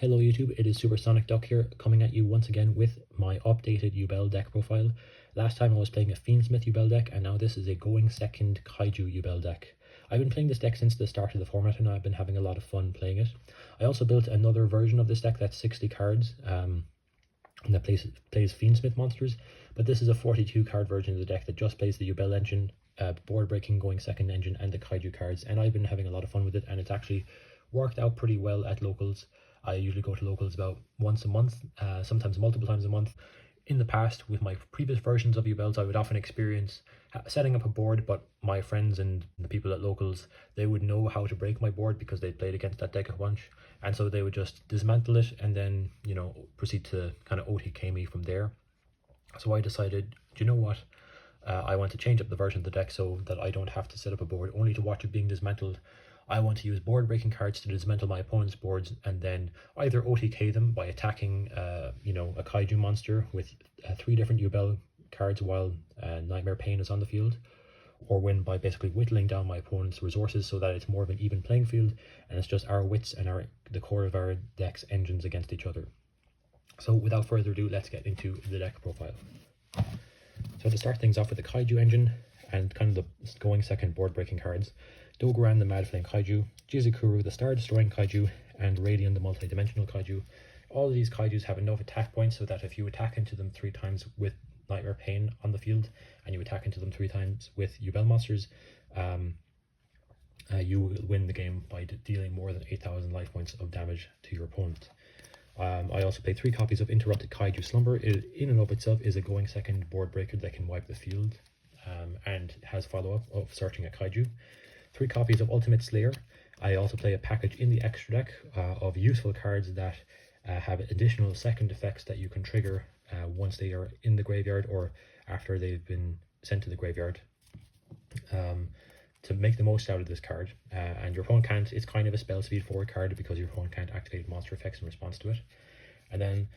Hello YouTube, it is Supersonic Duck here, coming at you once again with my updated Yubel deck profile. Last time I was playing a Fiendsmith Yubel deck, and now this is a going second Kaiju Yubel deck. I've been playing this deck since the start of the format, and I've been having a lot of fun playing it. I also built another version of this deck that's 60 cards, that plays Fiendsmith monsters, but this is a 42 card version of the deck that just plays the Yubel engine, board breaking going second engine, and the Kaiju cards, and I've been having a lot of fun with it, and it's actually worked out pretty well at locals. I usually go to locals about once a month, sometimes multiple times a month. In the past, with my previous versions of Yubels, I would often experience setting up a board, but my friends and the people at locals, they would know how to break my board because they played against that deck a bunch, and so they would just dismantle it and then, you know, proceed to kind of OTK me from there. So I decided, do you know what? I want to change up the version of the deck so that I don't have to set up a board only to watch it being dismantled. I want to use board breaking cards to dismantle my opponent's boards and then either OTK them by attacking a Kaiju monster with 3 different Yubel cards while Nightmare Pain is on the field, or win by basically whittling down my opponent's resources so that it's more of an even playing field and it's just our wits and the core of our deck's engines against each other. So without further ado, let's get into the deck profile. So to start things off with the Kaiju engine and kind of the going second board breaking cards: Dogoran the Mad Flame Kaiju, Jizukuru the Star Destroying Kaiju, and Radian the Multi-Dimensional Kaiju. All of these Kaijus have enough attack points so that if you attack into them 3 times with Nightmare Pain on the field, and you attack into them 3 times with Yubel monsters, you will win the game by dealing more than 8,000 life points of damage to your opponent. I also play 3 copies of Interrupted Kaiju Slumber. It, in and of itself, is a going second board breaker that can wipe the field, and has follow-up of Searching a Kaiju. 3 copies of Ultimate Slayer. I also play a package in the extra deck of useful cards that have additional second effects that you can trigger once they are in the graveyard or after they've been sent to the graveyard, to make the most out of this card. And your opponent can't, it's kind of a spell speed 4 card because your opponent can't activate monster effects in response to it. And then,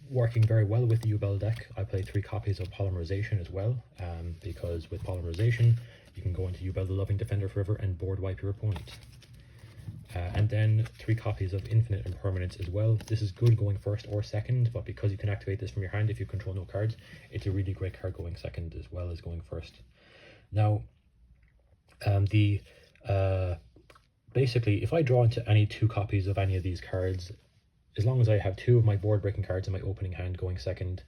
working very well with the Yubel deck, I play 3 copies of Polymerization as well, because with Polymerization you can go into Yubel the Loving Defender forever and board wipe your opponent. And then 3 copies of Infinite Impermanence as well. This is good going first or second, but because you can activate this from your hand if you control no cards, it's a really great card going second as well as going first. Now, basically, if I draw into any 2 copies of any of these cards, as long as I have 2 of my board breaking cards in my opening hand going second,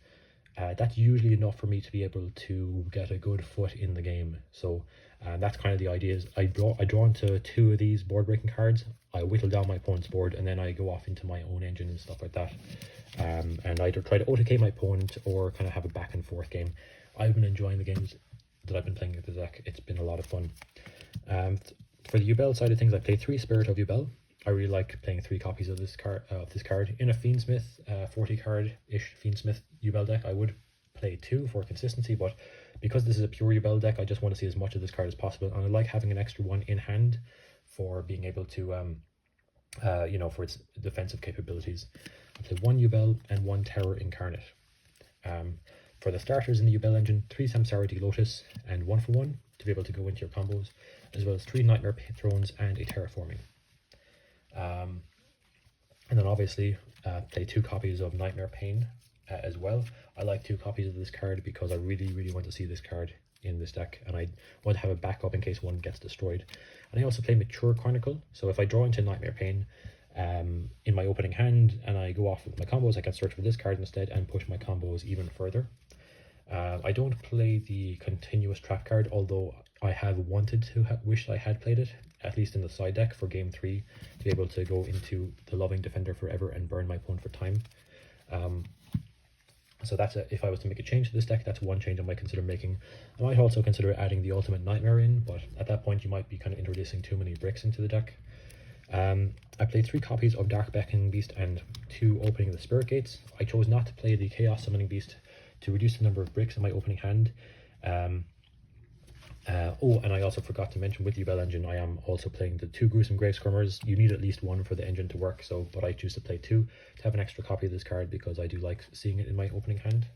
that's usually enough for me to be able to get a good foot in the game. So that's kind of the idea. Is I draw into 2 of these board breaking cards, I whittle down my opponent's board, and then I go off into my own engine and stuff like that, and either try to OTK my opponent or kind of have a back and forth game. I've been enjoying the games that I've been playing with the deck. It's been a lot of fun. For the Yubel side of things, I played 3 Spirit of Yubel. I really like playing 3 copies of this card. In a Fiendsmith 40 card ish Fiendsmith Yubel deck, I would play 2 for consistency, but because this is a pure Yubel deck, I just want to see as much of this card as possible, and I like having an extra 1 in hand for being able to for its defensive capabilities. I play 1 Yubel and 1 Terror Incarnate. For the starters in the Yubel engine, 3 Samsara D Lotus and 1 for 1 to be able to go into your combos, as well as 3 Nightmare Thrones and a Terraforming. And then obviously play 2 copies of Nightmare Pain as well. I like 2 copies of this card because I really want to see this card in this deck, and I want to have a backup in case one gets destroyed. And I also play Mature Chronicle, so if I draw into Nightmare Pain in my opening hand and I go off with my combos, I can search for this card instead and push my combos even further. I don't play the Continuous Trap card, although I have wanted to wished I had played it, at least in the side deck for game 3, to be able to go into the Loving Defender forever and burn my opponent for time. So that's if I was to make a change to this deck, that's one change I might consider making. I might also consider adding the Ultimate Nightmare in, but at that point you might be kind of introducing too many bricks into the deck. I played 3 copies of Dark Beckoning Beast and 2 Opening of the Spirit Gates. I chose not to play the Chaos Summoning Beast to reduce the number of bricks in my opening hand. And I also forgot to mention, with Yubel engine, I am also playing the 2 Gruesome Grave Skirmers. You need at least 1 for the engine to work, but I choose to play 2 to have an extra copy of this card because I do like seeing it in my opening hand,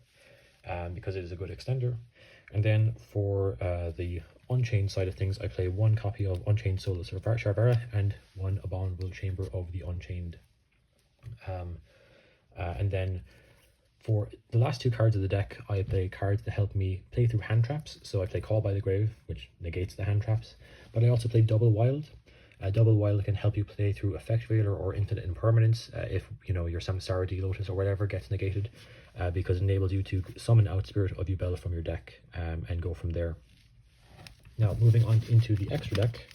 because it is a good extender. And then for the Unchained side of things, I play 1 copy of Unchained Soul of Sharvara and 1 Abominable Chamber of the Unchained. And then for the last two cards of the deck, I play cards that help me play through hand traps. So I play Call by the Grave, which negates the hand traps, but I also play Double Wild. Double Wild can help you play through Effect Veiler or Infinite Impermanence if your Samsara Lotus or whatever gets negated, because it enables you to summon out Spirit of Yubel from your deck and go from there. Now, moving on into the extra deck,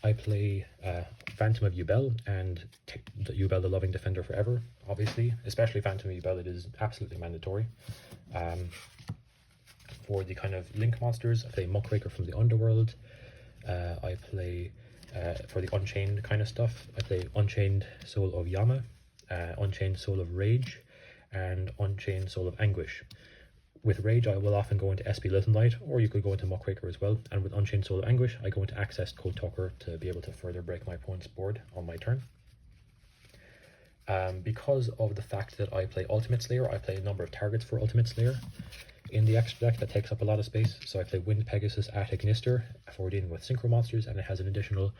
I play Phantom of Yubel and Yubel the Loving Defender Forever, obviously. Especially Phantom of Yubel, it is absolutely mandatory. For the kind of link monsters, I play Muckraker from the Underworld. I play, for the Unchained kind of stuff, I play Unchained Soul of Yama, Unchained Soul of Rage, and Unchained Soul of Anguish. With Rage, I will often go into SP Little Knight, or you could go into Muckraker as well. And with Unchained Soul of Anguish, I go into Access Code Talker to be able to further break my opponent's board on my turn. Because of the fact that I play Ultimate Slayer, I play a number of targets for Ultimate Slayer in the extra deck that takes up a lot of space. So I play Wind Pegasus at Ignister for dealing with Synchro monsters, and it has an additional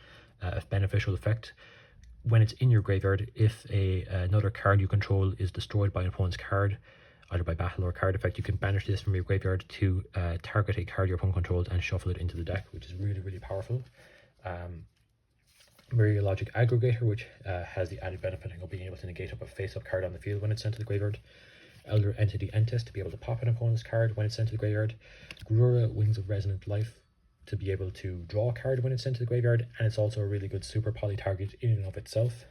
beneficial effect. When it's in your graveyard, if another card you control is destroyed by an opponent's card, either by battle or card effect, you can banish this from your graveyard to target a card your opponent controls and shuffle it into the deck, which is really, really powerful. Myriad Logic Aggregator, which has the added benefit of being able to negate up a face-up card on the field when it's sent to the graveyard. Elder Entity Entis to be able to pop an opponent's card when it's sent to the graveyard. Grura, Wings of Resonant Life, to be able to draw a card when it's sent to the graveyard, and it's also a really good super poly target in and of itself.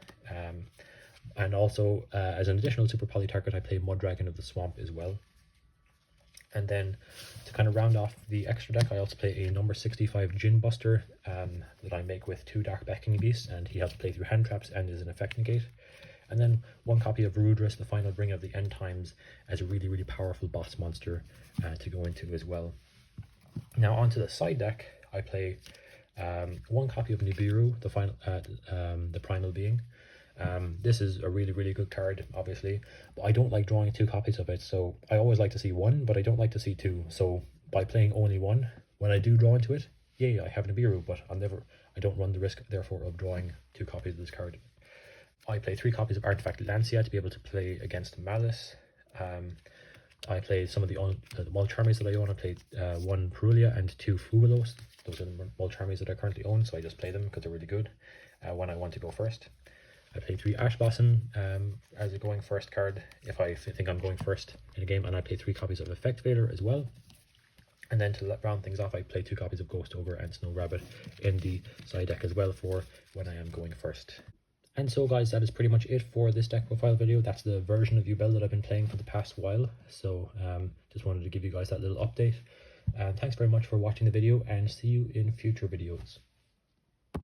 And also, as an additional super poly target, I play Muddragon of the Swamp as well. And then, to kind of round off the extra deck, I also play a number 65 Djinn Buster that I make with 2 Dark Beckoning Beasts, and he helps play through hand traps and is an effect negate. And then 1 copy of Rudras, the Final Bringer of the End Times, as a really, really powerful boss monster to go into as well. Now onto the side deck, I play 1 copy of Nibiru, the Primal Being. This is a really, really good card, obviously, but I don't like drawing 2 copies of it, so I always like to see 1, but I don't like to see 2. So by playing only 1, when I do draw into it, yay, I have Nibiru, but I don't run the risk, therefore, of drawing 2 copies of this card. I play 3 copies of Artifact Lancia to be able to play against Malice. I play some of the mulch armies that I own. I play 1 Perulia and 2 Fugalos. Those are the mulch armies that I currently own, so I just play them because they're really good when I want to go first. I play 3 Ash Blossom as a going first card if I think I'm going first in a game, and I play 3 copies of Effect Veiler as well. And then to round things off, I play 2 copies of Ghost Ogre and Snow Rabbit in the side deck as well for when I am going first. And so guys, that is pretty much it for this deck profile video. That's the version of Yubel that I've been playing for the past while. So just wanted to give you guys that little update. Thanks very much for watching the video, and see you in future videos.